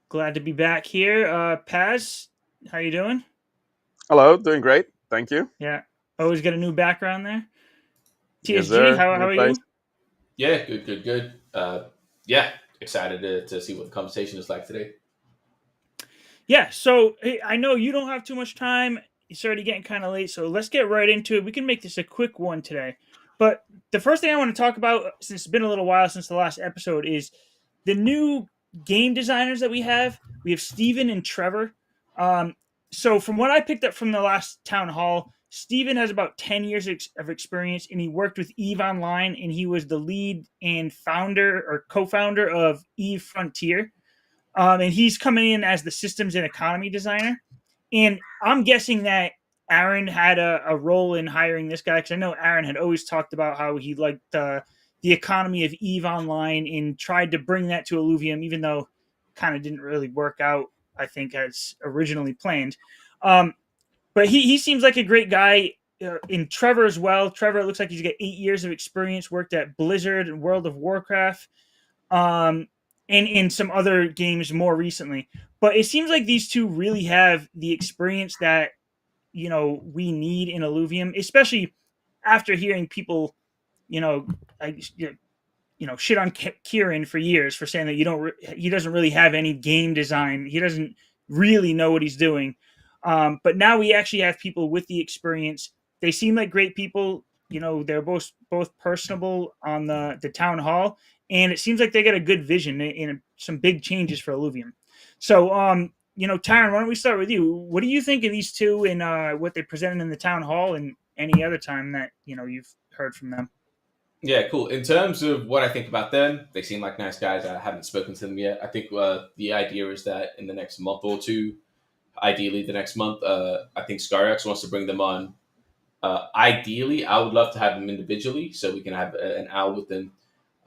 Glad to be back here. Paz, how you doing? Hello, doing great. Thank you. Yeah, always got a new background there. Yes, TSG, sir. how New are place. you? Yeah, good, good, good. Yeah, excited to see what the conversation is like today. Yeah, so hey, I know you don't have too much time. It's already getting kind of late, so let's get right into it. We can make this a quick one today. But the first thing I want to talk about, since it's been a little while since the last episode, is the new game designers that we have. We have Steven and Trevor. Um, so from what I picked up from the last town hall, Steven has about 10 years of experience, and he worked with Eve Online, and he was the lead and founder or co-founder of Eve Frontier. And he's coming in as the systems and economy designer. And I'm guessing that Aaron had a role in hiring this guy, because I know Aaron had always talked about how he liked the economy of Eve Online and tried to bring that to Illuvium, even though kind of didn't really work out, I think, as originally planned. Um, but he seems like a great guy. In Trevor as well. Trevor, it looks like he's got 8 years of experience, worked at Blizzard and World of Warcraft, um, and in some other games more recently. But it seems like these two really have the experience that we need in Illuvium, especially after hearing people, you know, I, shit on Kieran for years for saying that he doesn't really have any game design. He doesn't really know what he's doing. But now we actually have people with the experience. They seem like great people. They're both personable on the town hall, and it seems like they got a good vision and some big changes for Illuvium. So, Tyron, why don't we start with you? What do you think of these two and what they presented in the town hall, and any other time that you've heard from them? Yeah, cool. In terms of what I think about them, they seem like nice guys. I haven't spoken to them yet. I think the idea is that in the next month or two, ideally the next month, I think Skyrex wants to bring them on. Ideally, I would love to have them individually so we can have an hour with them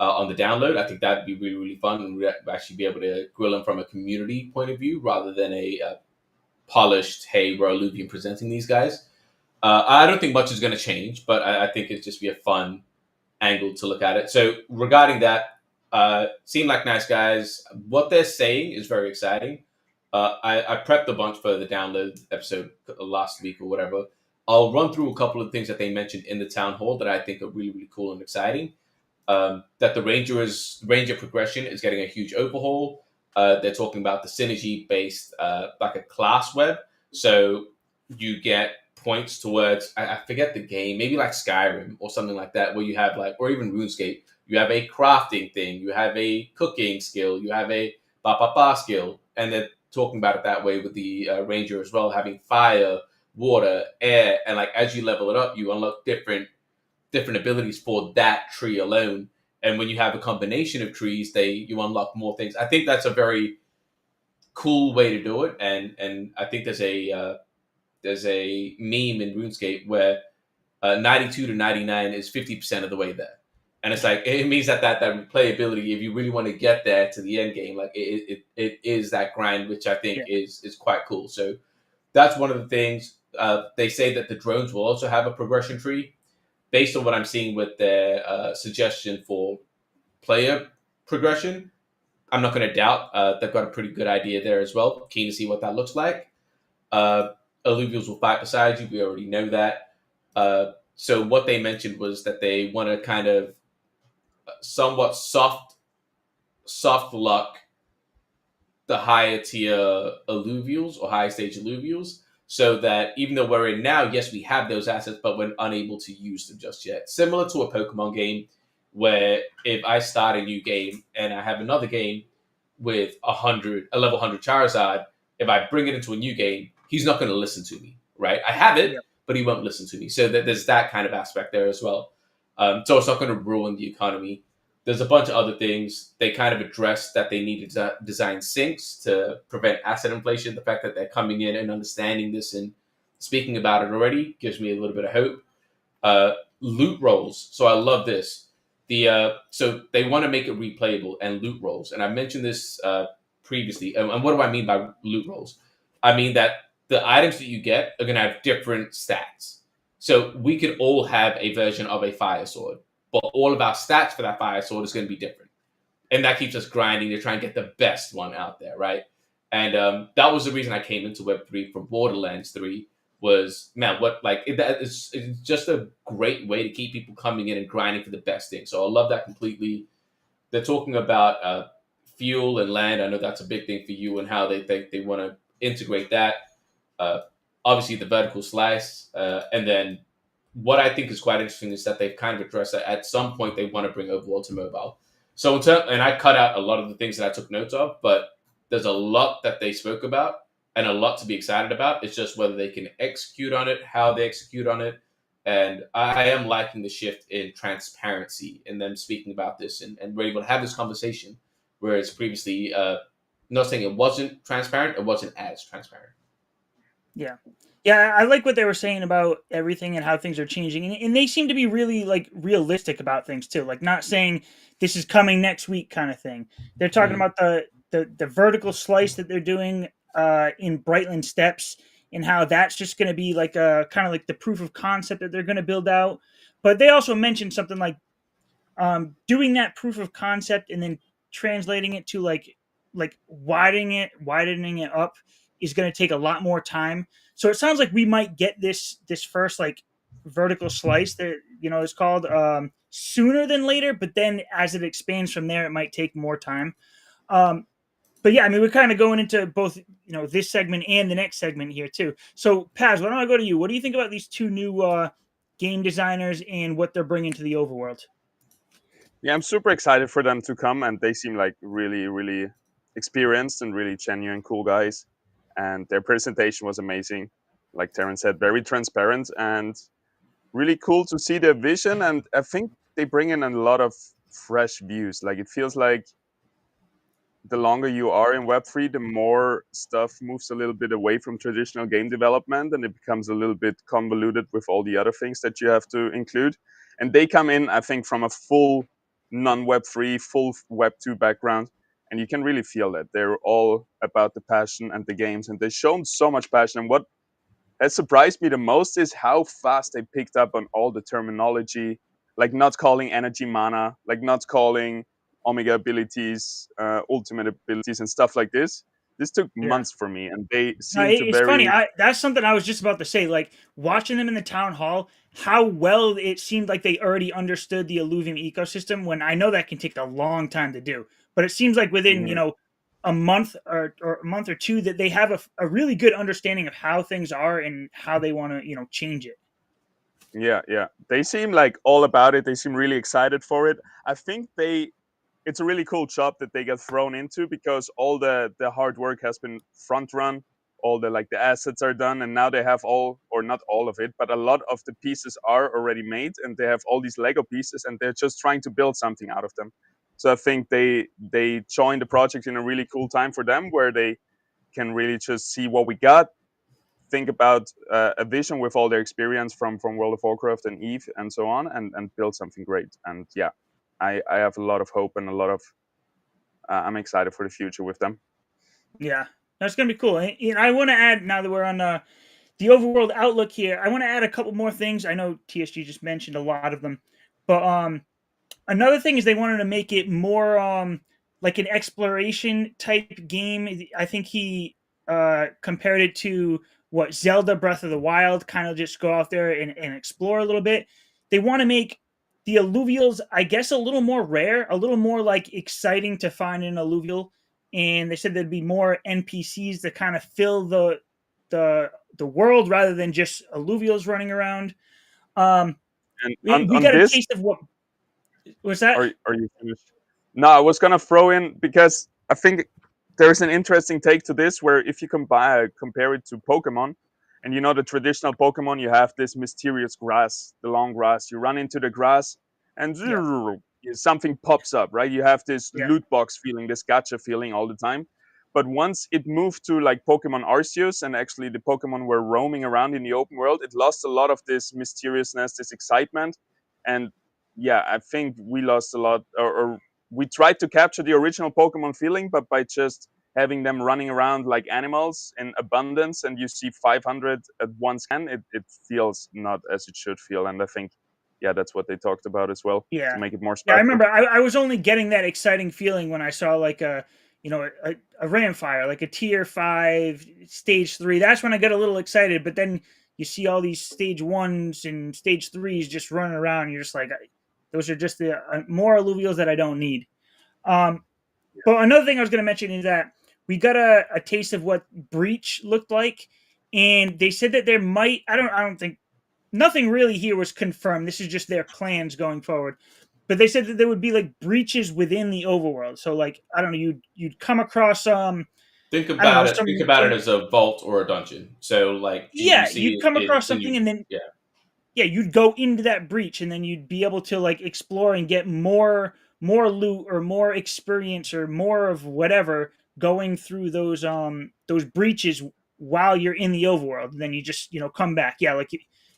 on the download. I think that'd be really, really fun and we'd actually be able to grill them from a community point of view rather than a polished, hey, we're Illuvium presenting these guys. I don't think much is going to change, but I think it'd just be a fun angle to look at it. So regarding that, seem like nice guys. What they're saying is very exciting. I prepped a bunch for the download episode last week or whatever. I'll run through a couple of things that they mentioned in the town hall that I think are really, really cool and exciting. That the Ranger progression is getting a huge overhaul. They're talking about the synergy based like a class web. So you get points towards I forget the game, maybe like Skyrim or something like that, where you have like or even RuneScape, you have a crafting thing, you have a cooking skill, you have a ba skill, and they're talking about it that way with the Ranger as well, having fire, water, air, and like as you level it up, you unlock different abilities for that tree alone. And when you have a combination of trees, you unlock more things. I think that's a very cool way to do it, and I think there's a meme in RuneScape where 92 to 99 is 50% of the way there. And it's like, it means that replayability, if you really want to get there to the end game, like it is that grind, which I think Yeah. is quite cool. So that's one of the things. They say that the drones will also have a progression tree based on what I'm seeing with their suggestion for player progression. I'm not going to doubt they've got a pretty good idea there as well. Keen to see what that looks like. Uh, Alluvials will fight beside you. We already know that. So what they mentioned was that they want to kind of somewhat soft luck the higher tier alluvials or higher stage alluvials, so that even though we're in now, yes, we have those assets, but we're unable to use them just yet. Similar to a Pokemon game, where if I start a new game and I have another game with a level 100 Charizard, if I bring it into a new game, he's not going to listen to me, right? I have it, Yeah. but he won't listen to me. So there's that kind of aspect there as well. So it's not going to ruin the economy. There's a bunch of other things. They kind of addressed that they needed to design sinks to prevent asset inflation. The fact that they're coming in and understanding this and speaking about it already gives me a little bit of hope. Loot rolls. So I love this. So they want to make it replayable and loot rolls. And I mentioned this previously. And what do I mean by loot rolls? I mean that the items that you get are going to have different stats. So we could all have a version of a fire sword, but all of our stats for that fire sword is going to be different. And that keeps us grinding to try and get the best one out there, right? And that was the reason I came into Web3 from Borderlands 3. Was man, it's just a great way to keep people coming in and grinding for the best thing. So I love that completely. They're talking about fuel and land. I know that's a big thing for you and how they think they want to integrate that. Uh, Obviously, the vertical slice, and then what I think is quite interesting is that they've kind of addressed that at some point they want to bring Overworld to mobile. So and I cut out a lot of the things that I took notes of, but there's a lot that they spoke about and a lot to be excited about. It's just whether they can execute on it, how they execute on it. And I am liking the shift in transparency in them speaking about this, and we're able to have this conversation, whereas previously, not saying it wasn't transparent, it wasn't as transparent. Yeah. Yeah, I like what they were saying about everything and how things are changing. And they seem to be really like realistic about things too. Like not saying this is coming next week kind of thing. They're talking Mm. about the vertical slice that they're doing in Brightland Steps and how that's just going to be like a kind of like the proof of concept that they're going to build out. But they also mentioned something like doing that proof of concept and then translating it to like widening it up is going to take a lot more time. So it sounds like we might get this first like vertical slice that is called sooner than later, but then as it expands from there it might take more time. Um, but yeah, I mean, we're kind of going into both, this segment and the next segment here too. So, Paz, why don't I go to you? What do you think about these two new game designers and what they're bringing to the overworld? Yeah, I'm super excited for them to come, and they seem like really, really experienced and really genuine, cool guys. And their presentation was amazing. Like Terence said, very transparent and really cool to see their vision. And I think they bring in a lot of fresh views. Like it feels like the longer you are in Web3, the more stuff moves a little bit away from traditional game development and it becomes a little bit convoluted with all the other things that you have to include. And they come in, I think, from a full non Web3, full Web2 background. And you can really feel that they're all about the passion and the games. And they've shown so much passion. And what has surprised me the most is how fast they picked up on all the terminology, like not calling energy mana, like not calling omega abilities, ultimate abilities, and stuff like this. This took Yeah. months for me, and they No, seem to it's funny. very That's something I was just about to say. Like watching them in the town hall, how well it seemed like they already understood the Illuvium ecosystem. When I know that can take a long time to do, but it seems like within mhm. a month or a month or two that they have a really good understanding of how things are and how they want to change it. Yeah. They seem like all about it. They seem really excited for it. I think it's a really cool job that they get thrown into because all the hard work has been front run, all the assets are done, and now they have all, or not all of it, but a lot of the pieces are already made, and they have all these Lego pieces, and they're just trying to build something out of them. So I think they joined the project in a really cool time for them, where they can really just see what we got, think about a vision with all their experience from World of Warcraft and Eve and so on, and build something great. And yeah, I have a lot of hope and a lot of I'm excited for the future with them. Yeah, that's gonna be cool. And I want to add now that we're on the overworld outlook here. I want to add a couple more things. I know TSG just mentioned a lot of them, but another thing is they wanted to make it more like an exploration type game. I think he compared it to what Zelda Breath of the Wild, kind of just go out there and explore a little bit. They want to make the alluvials, I guess, a little more rare, a little more like exciting to find in alluvial. And they said there'd be more NPCs that kind of fill the the world rather than just alluvials running around. Um, And we on got a this, taste of what was that? are you finished? No, I was gonna throw in because I think there's an interesting take to this where if you compare it to Pokemon, and you know the traditional Pokemon, you have this mysterious grass, the long grass. You run into the grass, and Yeah, something pops up, right? You have this yeah, loot box feeling, this gacha feeling all the time. But once it moved to like Pokemon Arceus, and actually the Pokemon were roaming around in the open world, it lost a lot of this mysteriousness, this excitement, and yeah, I think we lost a lot, or we tried to capture the original Pokemon feeling, but by just having them running around like animals in abundance, and you see 500 at once, it feels not as it should feel. And I think, yeah, that's what they talked about as well to yeah, make it more yeah. I special. remember I was only getting that exciting feeling when I saw like a Ramfire, like a tier 5, stage 3. That's when I get a little excited. But then you see all these stage 1s and stage 3s just running around. And you're just like, those are just the more alluvials that I don't need. But another thing I was going to mention is that we got a taste of what Breach looked like, and they said that there might. I don't think nothing really here was confirmed. This is just their plans going forward. But they said that there would be like breaches within the overworld. So like I don't know, you'd come across Think I don't know about it. Think about it some as a vault or a dungeon. So like you yeah, see you'd it come across then something, and then yeah. yeah, you'd go into that breach, and then you'd be able to like explore and get more loot or more experience or more of whatever going through those breaches while you're in the overworld. And then you just come back, yeah, like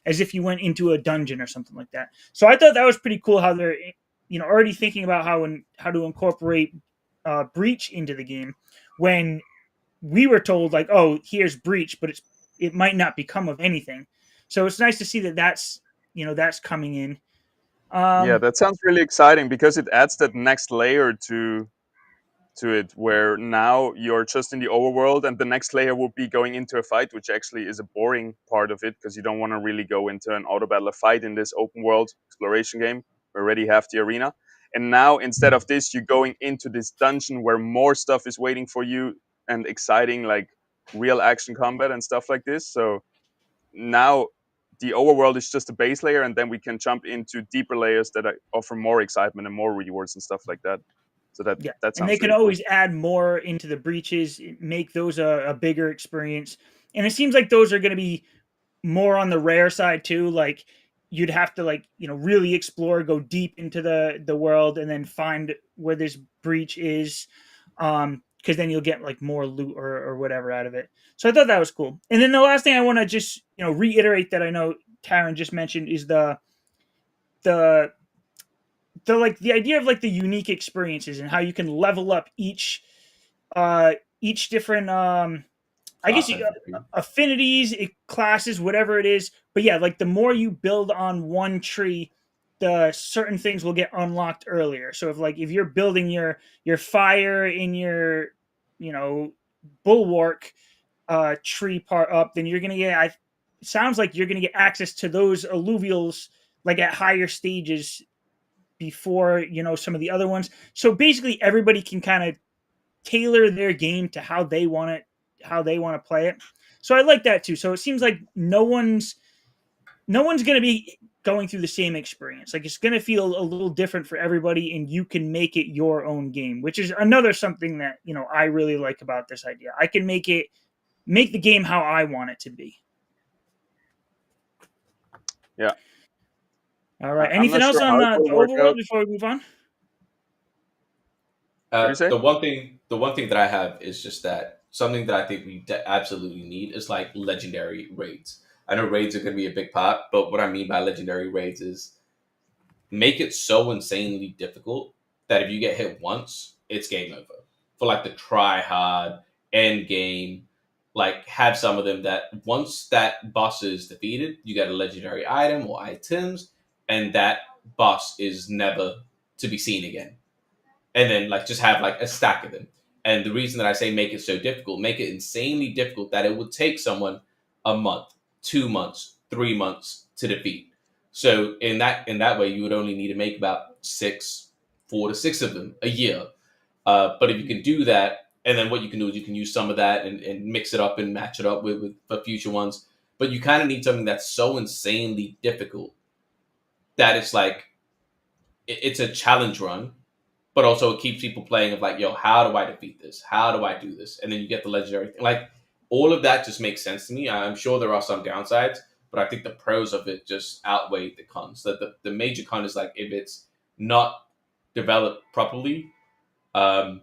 as if you went into a dungeon or something like that. So I thought that was pretty cool how they're already thinking about how to incorporate breach into the game when we were told like, oh, here's breach, but it might not become of anything. So it's nice to see that that's coming in. Yeah, um that sounds really exciting because it adds that next layer to it, where now you're just in the overworld, and the next layer will be going into a fight, which actually is a boring part of it because you don't want to really go into an auto battler fight in this open world exploration game. We already have the arena, and now instead of this, you're going into this dungeon where more stuff is waiting for you and exciting, like real action combat and stuff like this. So now the overworld is just a base layer, and then we can jump into deeper layers that offer more excitement and more rewards and stuff like that. So Yeah, that and they sounds can really cool. always add more into the breaches, make those a bigger experience. And it seems like those are going to be more on the rare side too. Like you'd have to like really explore, go deep into the world, and then find where this breach is, because then you'll get like more loot or whatever out of it. So I thought that was cool. And then the last thing I want to just reiterate that I know Taryn just mentioned is the like the idea of like the unique experiences and how you can level up each different I guess Class entropy. affinities, classes, whatever it is. But yeah, like the more you build on one tree, the certain things will get unlocked earlier. So if you're building your fire in your you know bulwark tree part up, then you're gonna get. It sounds like you're gonna get access to those alluvials like at higher stages before some of the other ones. So basically, everybody can kind of tailor their game to how they want to play it. So I like that too. So it seems like no one's going to be going through the same experience. Like it's going to feel a little different for everybody, and you can make it your own game, which is another something that I really like about this idea. I can make the game how I want it to be. Yeah, All right. I'm Anything not else sure on how it the will work overworld out. before we move on? What do you say? The one thing that I have is just that something that I think we absolutely need is like legendary raids. I know raids are going to be a big part, but what I mean by legendary raids is make it so insanely difficult that if you get hit once, it's game over. For like the try hard end game, like have some of them that once that boss is defeated, you get a legendary item or items, and that boss is never to be seen again. And then like just have like a stack of them. And the reason that I say make it so difficult, make it insanely difficult that it would take someone a month, 2 months, 3 months to defeat. So in that way, you would only need to make about 4 to 6 of them a year. But if you can do that, and then what you can do is you can use some of that and mix it up and match it up with for future ones. But you kind of need something that's so insanely difficult that it's like it's a challenge run, but also it keeps people playing of like, yo, how do I defeat this? How do I do this? And then you get the legendary thing. Like all of that just makes sense to me. I'm sure there are some downsides, but I think the pros of it just outweigh the cons. That the major con is like if it's not developed properly, um,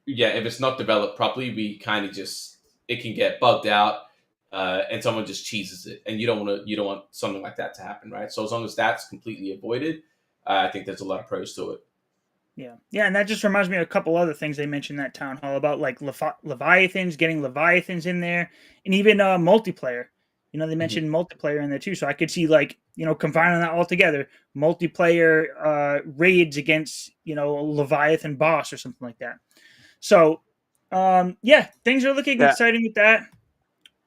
yeah, if it's not developed properly, we kind of just it can get bugged out, and someone just cheeses it, and you don't want something like that to happen, right? So as long as that's completely avoided, I think there's a lot of pros to it. Yeah, and that just reminds me of a couple other things they mentioned in that town hall about like leviathans, getting leviathans in there, and even multiplayer. They Mhm. mentioned multiplayer in there too, so I could see like combining that all together, multiplayer raids against a leviathan boss or something like that. So, yeah, things are looking Yeah, exciting with that.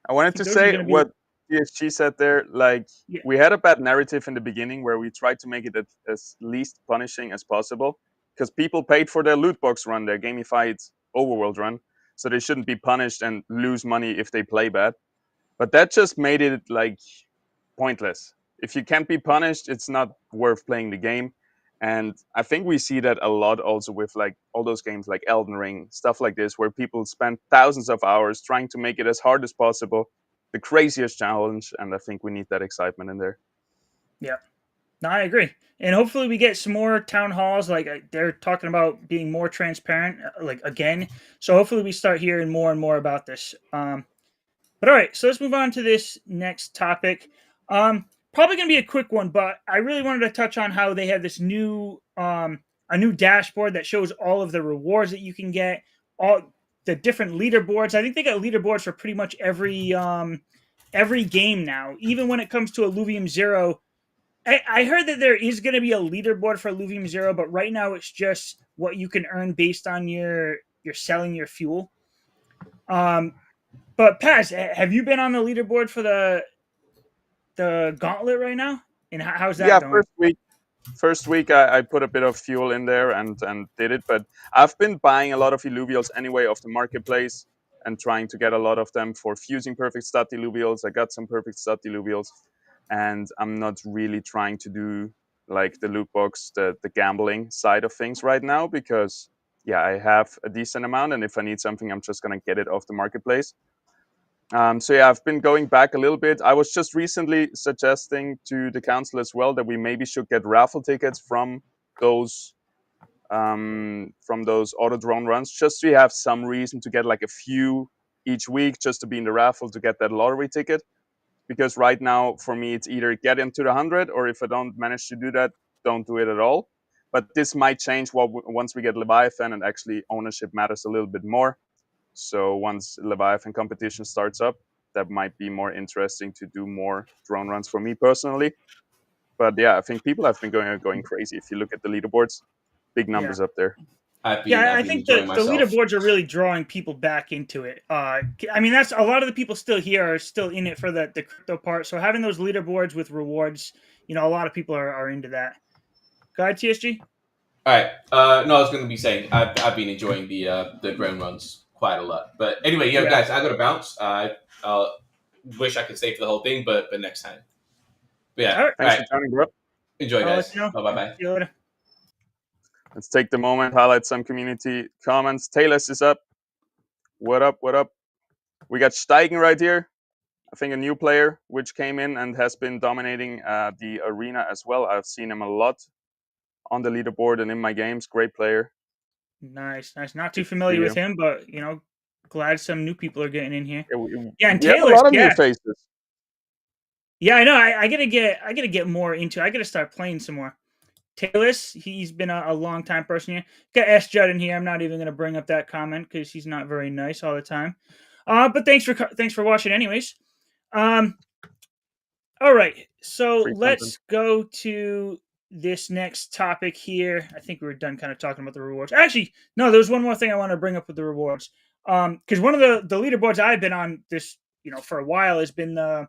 I I wanted think to those are say going to be what PSG said there. Like, yeah, we had a bad narrative in the beginning where we tried to make it as least punishing as possible because people paid for their loot box run, their gamified overworld run, so they shouldn't be punished and lose money if they play bad. But that just made it like pointless. If you can't be punished, it's not worth playing the game. And I think we see that a lot also with like all those games like Elden Ring, stuff like this, where people spend thousands of hours trying to make it as hard as possible, the craziest challenge. And I think we need that excitement in there. yeah. No, I agree. And hopefully we get some more town halls. Like they're talking about being more transparent, like again. So hopefully we start hearing more and more about this. But all right, so let's move on to this next topic. Probably gonna be a quick one, but I really wanted to touch on how they have this new a new dashboard that shows all of the rewards that you can get, all the different leaderboards. I think they got leaderboards for pretty much every game now. Even when it comes to Illuvium Zero, I heard that there is going to be a leaderboard for Illuvium Zero, but right now it's just what you can earn based on your selling your fuel. Um, but Paz, have you been on the leaderboard for the gauntlet right now? And how's that Yeah, going? first week I put a bit of fuel in there and did it, but I've been buying a lot of illuvials anyway off the marketplace and trying to get a lot of them for fusing perfect stat illuvials. I got some perfect stat illuvials, and I'm not really trying to do like the loot box, the gambling side of things right now because yeah, I have a decent amount, and if I need something, I'm just gonna get it off the marketplace. So yeah, I've been going back a little bit. I was just recently suggesting to the council as well that we maybe should get raffle tickets those from those auto drone runs, just so you have some reason to get like a few each week, just to be in the raffle to get that lottery ticket. Because right now, for me, it's either get into the 100, or if I don't manage to do that, don't do it at all. But this might change once we get Leviathan and actually ownership matters a little bit more. So once Leviathan competition starts up, that might be more interesting to do more drone runs for me personally. But yeah, I think people have been going crazy. If you look at the leaderboards, big Yeah. numbers up there. Yeah, I've I been think enjoying the myself. leaderboards are really drawing people back into it. I mean, that's a lot of the people still here are still in it for the crypto part. So having those leaderboards with rewards, a lot of people are into that. Go ahead, TSG. All right. No, I was going to be saying I've been enjoying the drone runs quite a lot. But anyway, yeah, Yeah. guys, I got to bounce. I wish I could stay for the whole thing, but next time. But yeah. All right. All Thanks right. for joining, bro. Enjoy, I'll let guys. you know. Bye bye See bye. you later. Let's take the moment, highlight some community comments. Taylor's is up. What up? What up? We got Steigen right here. I think a new player which came in and has been dominating the arena as well. I've seen him a lot on the leaderboard and in my games. Great player. Nice, nice. Not too Good to see familiar with you. him, but glad some new people are getting in here. Yeah, we, Yeah, and we have a Taylor's, lot of new yeah, faces. yeah. I know. I gotta get more into. I gotta start playing some more. Taylor's, he's been a long time person here. Got S Judd in here. I'm not even gonna bring up that comment because he's not very nice all the time. But thanks for watching, anyways. Um, all right, so Free content. let's go to this next topic here. I think we were done kind of talking about the rewards. Actually, no, there's one more thing I want to bring up with the rewards. Because one of the leaderboards I've been on this, for a while has been the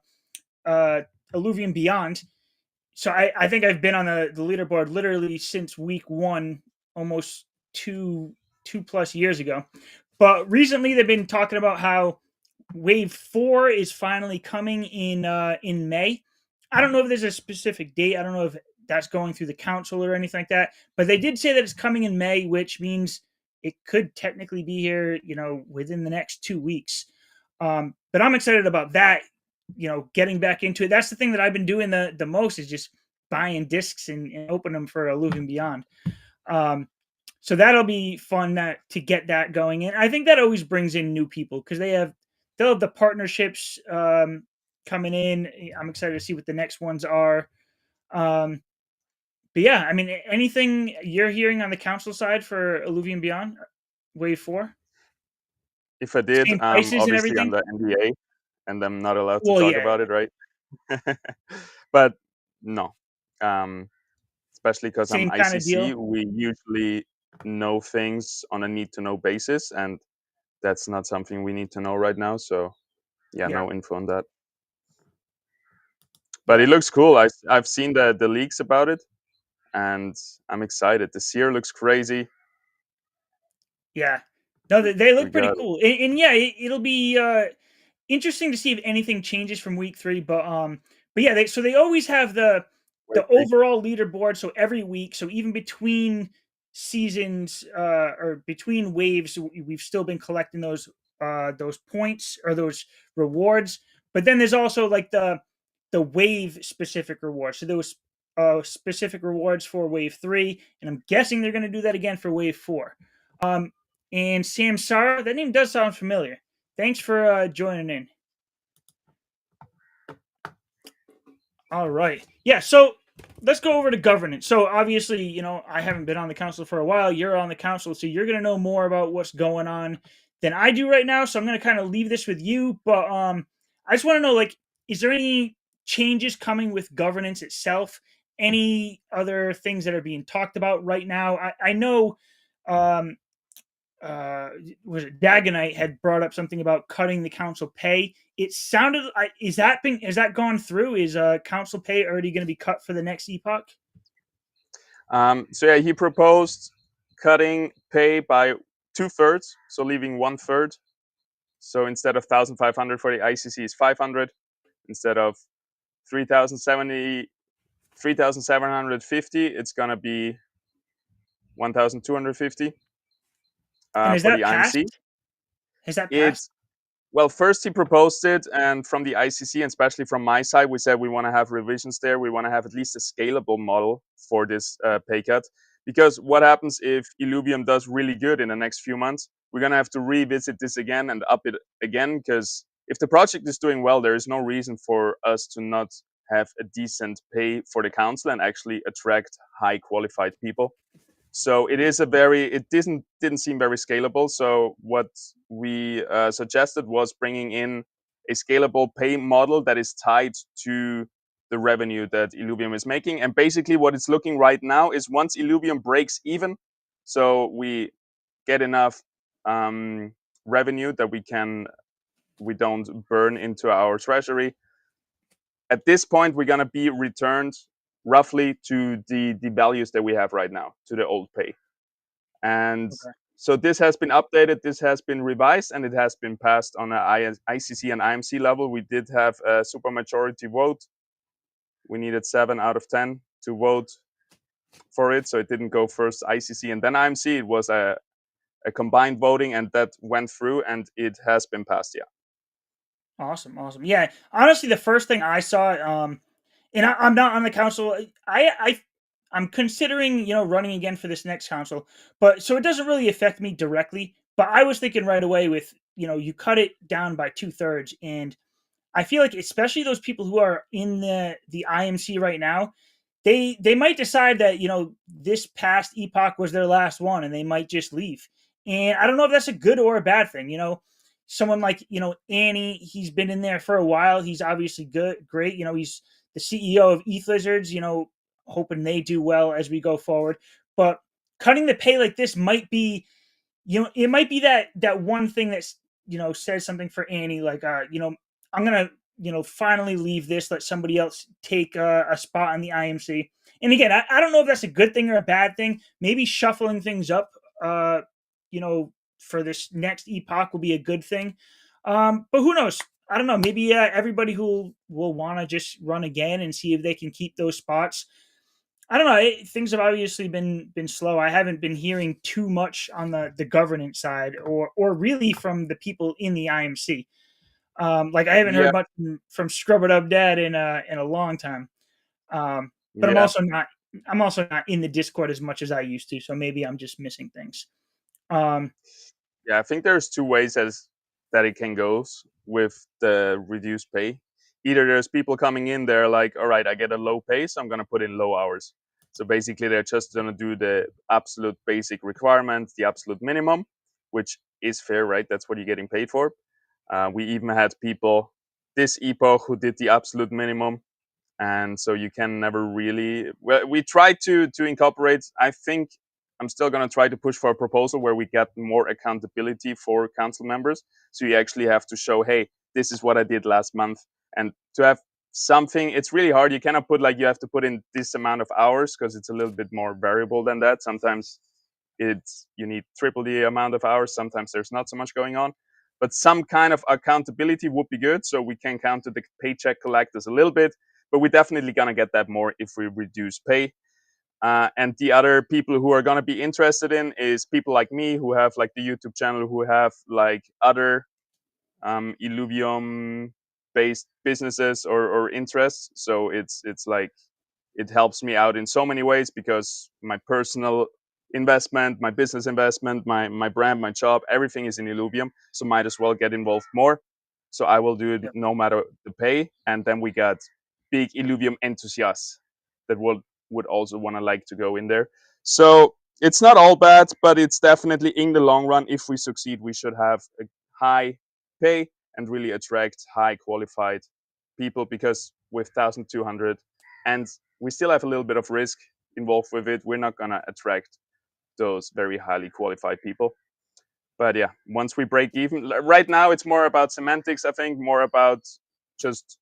uh Illuvium Beyond. So I think I've been on the leaderboard literally since week one, almost two plus years ago. But recently they've been talking about how wave 4 is finally coming in May. I don't know if there's a specific date. I don't know if that's going through the council or anything like that. But they did say that it's coming in May, which means it could technically be here, within the next 2 weeks. But I'm excited about that. Getting back into it. That's the thing that I've been doing the most is just buying discs and open them for Illuvium Beyond. Um, so that'll be fun to get that going in. I think that always brings in new people because they'll have the partnerships coming in. I'm excited to see what the next ones are. But yeah, I mean, anything you're hearing on the council side for Illuvium Beyond Wave 4? If I did, Same prices and obviously everything? under NDA, and I'm not allowed to Well, talk yeah, about it, right? But no, especially because I'm same kind of ICC. deal. We usually know things on a need to know basis, and that's not something we need to know right now. So yeah, Yeah, no info on that. But yeah, it looks cool. I've seen the leaks about it, and I'm excited. The seer looks crazy. yeah. No, they We look pretty got cool, and yeah, it'll be interesting to see if anything changes from week 3. But yeah, they always have wait, the overall leaderboard. So every week, so even between seasons or between waves, we've still been collecting those points or those rewards. But then there's also like the wave specific rewards. So those specific rewards for wave 3, and I'm guessing they're going to do that again for wave 4. Um, and Samsara, that name does sound familiar. Thanks for joining in. All right. Yeah, so let's go over to governance. So obviously, I haven't been on the council for a while. You're on the council, so you're going to know more about what's going on than I do right now. So I'm going to kind of leave this with you, but I just want to know, like, is there any changes coming with governance itself? Any other things that are being talked about right now? I know um uh, was it Dagonite had brought up something about cutting the council pay. It sounded like is that gone through? Is council pay already going to be cut for the next epoch? So yeah, he proposed cutting pay by 2/3, so leaving 1/3. So instead of 1,500 for the ICC is 500. Instead of 3,070, 3,750, it's gonna be 1,250 And is for the that IMC. passed? Has that passed? It's Well, first he proposed it, and from the ICC, and especially from my side, we said we want to have revisions there. We want to have at least a scalable model for this pay cut. Because what happens if Illuvium does really good in the next few months? We're going to have to revisit this again and up it again. Because if the project is doing well, there is no reason for us to not have a decent pay for the council and actually attract high qualified people. So it didn't seem very scalable. So what we suggested was bringing in a scalable pay model that is tied to the revenue that Illuvium is making. And basically what it's looking right now is once Illuvium breaks even, so we get enough revenue that we don't burn into our treasury. At this point, we're gonna be returned roughly to the values that we have right now, to the old pay. And Okay. so this has been updated, this has been revised, and it has been passed on a ICC and IMC level. We did have a supermajority vote. We needed 7 out of 10 to vote for it, so it didn't go first ICC and then IMC. It was a combined voting, and that went through, and it has been passed. Yeah. Awesome, awesome. Yeah, honestly, the first thing I saw, and I'm not on the council. I'm considering running again for this next council, but so it doesn't really affect me directly. But I was thinking right away with you cut it down by 2/3, and I feel like especially those people who are in the IMC right now, they might decide that this past epoch was their last one, and they might just leave. And I don't know if that's a good or a bad thing. Someone like Annie, he's been in there for a while. He's obviously great. He's the CEO of ETH Lizards. Hoping they do well as we go forward. But cutting the pay like this might be it might be that one thing that's says something for Annie, like I'm gonna finally leave this, let somebody else take a spot on the IMC. And again, I don't know if that's a good thing or a bad thing. Maybe shuffling things up for this next epoch will be a good thing. But who knows? I don't know. Maybe everybody who will want to just run again and see if they can keep those spots. I don't know. Things have obviously been slow. I haven't been hearing too much on the governance side, or really from the people in the IMC. Like I haven't Yeah. heard much from Scrubber Dub Dad in a long time. But Yeah. I'm also not in the Discord as much as I used to. So maybe I'm just missing things. Um, Yeah, I think there's two ways that it can go with the reduced pay. Either there's people coming in, they're like, all right, I get a low pay, so I'm going to put in low hours. So basically, they're just going to do the absolute basic requirement, the absolute minimum, which is fair, right? That's what you're getting paid for. We even had people this epoch who did the absolute minimum. And so you can never really. Well, we tried to incorporate. I think I'm still going to try to push for a proposal where we get more accountability for council members. So you actually have to show, hey, this is what I did last month. And to have something, it's really hard. You cannot put like you have to put in this amount of hours because it's a little bit more variable than that. Sometimes you need triple the amount of hours. Sometimes there's not so much going on. But some kind of accountability would be good, so we can counter the paycheck collectors a little bit. But we're definitely gonna get that more if we reduce pay. And the other people who are gonna be interested in is people like me who have like the YouTube channel, who have like other Illuvium based businesses or interests. So it's like it helps me out in so many ways because my personal investment, my business investment, my brand, my job, everything is in Illuvium. So might as well get involved more. So I will do it no matter the pay. And then we got big Illuvium enthusiasts that would also want to like to go in there. So it's not all bad, but it's definitely in the long run, if we succeed, we should have a high pay and really attract high qualified people, because with 1,200 and we still have a little bit of risk involved with it, we're not going to attract those very highly qualified people. But yeah, once we break even, right now it's more about semantics, I think, more about just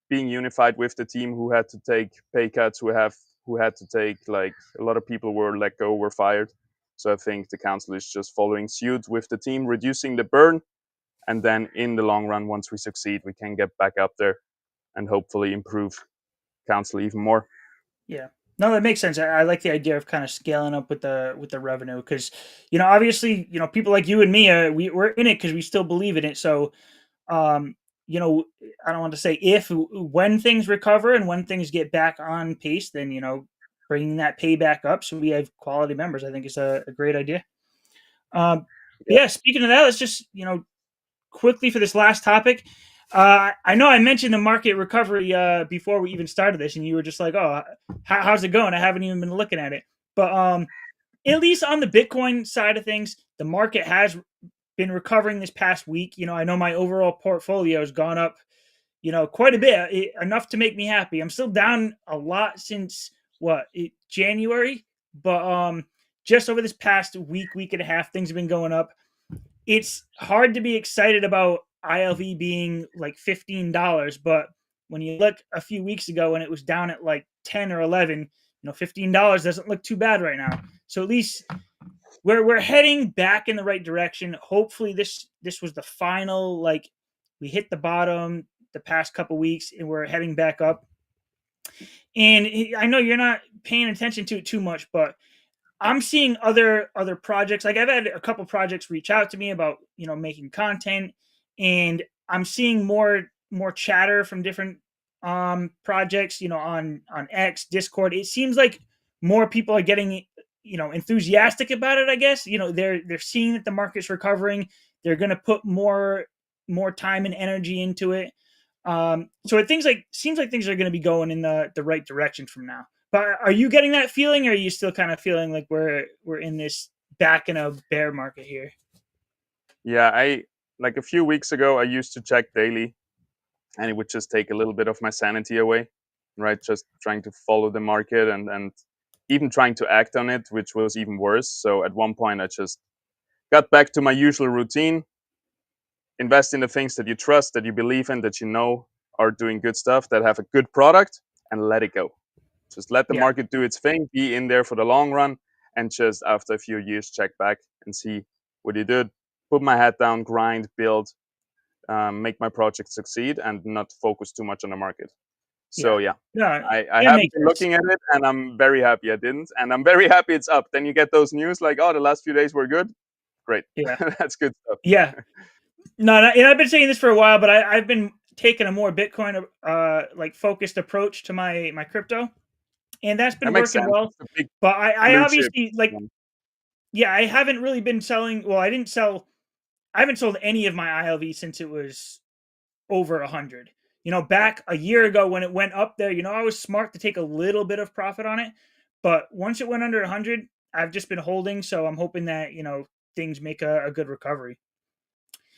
being unified with the team who had to take pay cuts, who had to take, like, a lot of people were let go, were fired. So I think the council is just following suit with the team, reducing the burn, and then in the long run, once we succeed, we can get back up there and hopefully improve council even more. Yeah. No, that makes sense. I like the idea of kind of scaling up with the revenue, because obviously, people like you and me, we're in it because we still believe in it. So um, I don't want to say if, when things recover and when things get back on pace, then bringing that pay back up so we have quality members, I think is a great idea. Yeah. Yeah. Speaking of that, let's just quickly for this last topic. I know I mentioned the market recovery before we even started this, and you were just like, "Oh, how's it going?" I haven't even been looking at it, but at least on the Bitcoin side of things, the market has been recovering this past week. I know my overall portfolio has gone up, quite a bit, enough to make me happy. I'm still down a lot since January, but just over this past week and a half, things have been going up. It's hard to be excited about ILV being like $15, but when you look a few weeks ago when it was down at like 10 or 11, $15 doesn't look too bad right now. So at least we're heading back in the right direction. Hopefully this was the final, like, we hit the bottom the past couple weeks and we're heading back up. And I know you're not paying attention to it too much, but I'm seeing other projects. Like, I've had a couple projects reach out to me about making content, and I'm seeing more chatter from different projects. On X, Discord. It seems like more people are getting enthusiastic about it. I guess they're seeing that the market's recovering. They're going to put more time and energy into it. So it seems like things are going to be going in the right direction from now. But are you getting that feeling, or are you still kind of feeling like we're in this back in a bear market here? Yeah, like a few weeks ago, I used to check daily, and it would just take a little bit of my sanity away, right? Just trying to follow the market and even trying to act on it, which was even worse. So at one point, I just got back to my usual routine: invest in the things that you trust, that you believe in, that are doing good stuff, that have a good product, and let it go. Just let the Yeah. market do its thing, be in there for the long run, and just after a few years, check back and see what you did. Put my head down, grind, build, make my project succeed, and not focus too much on the market. So yeah, No, I that haven't makes been sense. looking at it, and I'm very happy I didn't, and I'm very happy it's up. Then you get those news like, oh, the last few days were good. Great, Yeah. that's good stuff. Yeah. No, and I've been saying this for a while, but I've been taking a more Bitcoin like focused approach to my crypto, and that's That been makes working sense. well. It's a big But I blue chip. obviously, like, yeah, I haven't really been selling. Well, I haven't sold any of my ILV since it was over 100. Back a year ago when it went up there, I was smart to take a little bit of profit on it. But once it went under 100, I've just been holding. So I'm hoping that, things make a good recovery.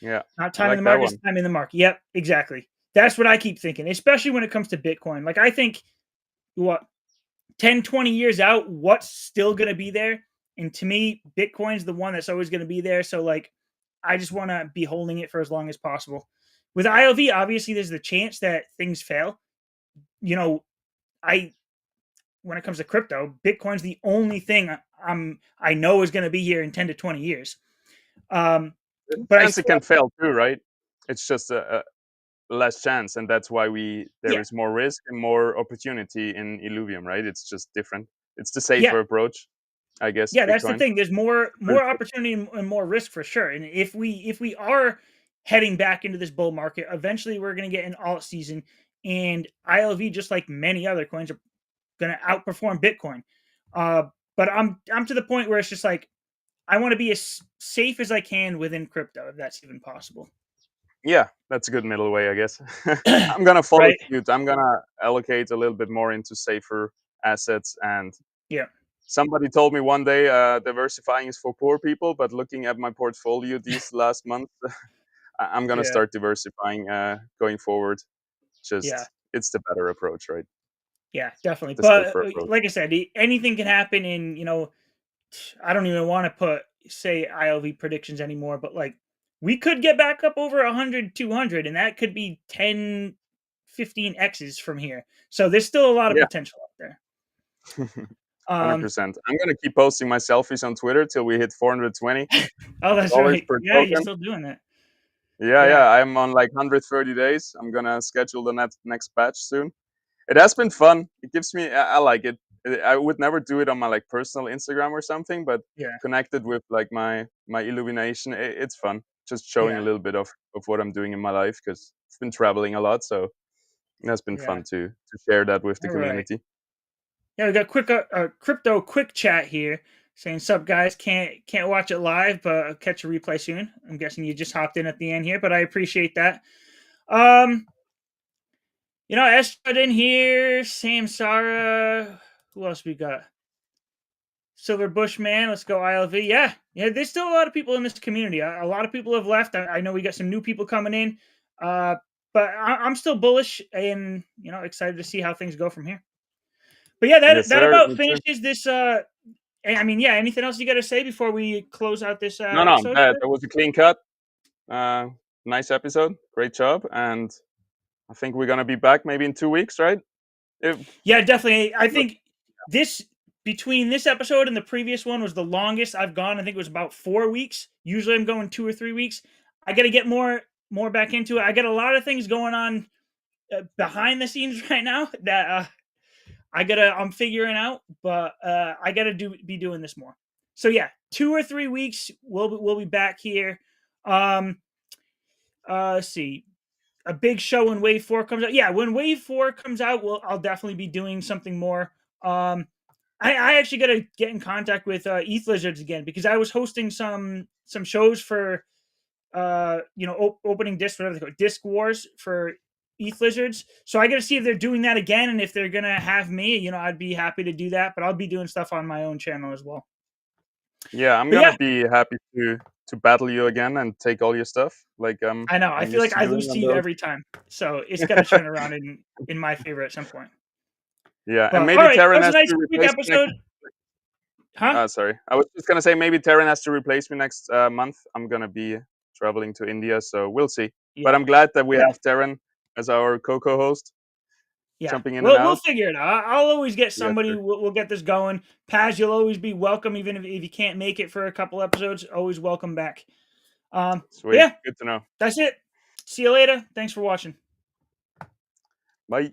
Yeah, Not I time in like the that market, one. it's time in the market. Yep, exactly. That's what I keep thinking, especially when it comes to Bitcoin. Like, I think, what, 10, 20 years out, what's still going to be there? And to me, Bitcoin's the one that's always going to be there. So like, I just want to be holding it for as long as possible. With ILV, obviously, there's the chance that things fail. You know, when it comes to crypto, Bitcoin's the only thing I know is going to be here in 10 to 20 years. But chance it can fail too, right? It's just a less chance, and that's why there is more risk and more opportunity in Illuvium, right? It's just different. It's the safer approach, I guess. Yeah, Bitcoin. That's the thing. There's more opportunity and more risk for sure. And if we are heading back into this bull market, eventually we're going to get an alt season, and ILV, just like many other coins, are going to outperform Bitcoin. But I'm to the point where it's just like I want to be as safe as I can within crypto, if that's even possible. Yeah, that's a good middle way, I guess. I'm gonna follow Right. suit. I'm gonna allocate a little bit more into safer assets. And somebody told me one day diversifying is for poor people, but looking at my portfolio these last months, I'm gonna start diversifying going forward. It's the better approach, right? Yeah, definitely. The But safer approach. like I said, anything can happen. And I don't even want to put say ILV predictions anymore. But like, we could get back up over 100, 200, and that could be 10, 15 X's from here. So there's still a lot of potential out there. 100%. I'm gonna keep posting my selfies on Twitter till we hit 420. Oh, that's right. Yeah, you're still doing that. Yeah. I'm on like 130 days. I'm gonna schedule the next batch soon. It has been fun. It gives me. I like it. I would never do it on my like personal Instagram or something, but connected with like my illumination, it's fun. Just showing a little bit of what I'm doing in my life, because I've been traveling a lot, so it has been fun to share that with the community. Right. Yeah, we got crypto quick chat here saying, "Sup guys, can't watch it live, but I'll catch a replay soon." I'm guessing you just hopped in at the end here, but I appreciate that. Estrid in here, Sam Sara, who else we got? Silver Bushman, let's go ILV. Yeah, there's still a lot of people in this community. A lot of people have left. I know we got some new people coming in, but I'm still bullish and excited to see how things go from here. But yeah, that about finishes this. I mean, anything else you got to say before we close out this episode? That was a clean cut. Nice episode. Great job. And I think we're gonna be back maybe in 2 weeks, right? Yeah, definitely. I think between this episode and the previous one was the longest I've gone. I think it was about 4 weeks. Usually I'm going 2 or 3 weeks. I got to get more back into it. I got a lot of things going on behind the scenes right now that I'm figuring out, but I gotta be doing this more. So yeah, 2 or 3 weeks we'll be back here. Let's see. A big show when Wave 4 comes out. Yeah, when Wave 4 comes out, I'll definitely be doing something more. I actually got to get in contact with ETH Lizards again, because I was hosting some shows for opening disc, whatever they call it, Disc Wars for ETH Lizards. So I got to see if they're doing that again, and if they're gonna have me, I'd be happy to do that. But I'll be doing stuff on my own channel as well. Yeah, I'm gonna be happy to battle you again and take all your stuff. Like I know. I feel like I lose to you every time, so it's got to turn around in my favor at some point. Yeah, but, and maybe Terran has to replace episode. Huh? Sorry, I was just gonna say maybe Terran has to replace me next month. I'm gonna be traveling to India, so we'll see. Yeah. But I'm glad that we have Terran as our co-host. Yeah, jumping in and out. We'll figure it out. I'll always get somebody. Yeah, sure. We'll get this going. Paz, you'll always be welcome, even if you can't make it for a couple episodes. Always welcome back. Sweet. Yeah, good to know. That's it. See you later. Thanks for watching. Bye.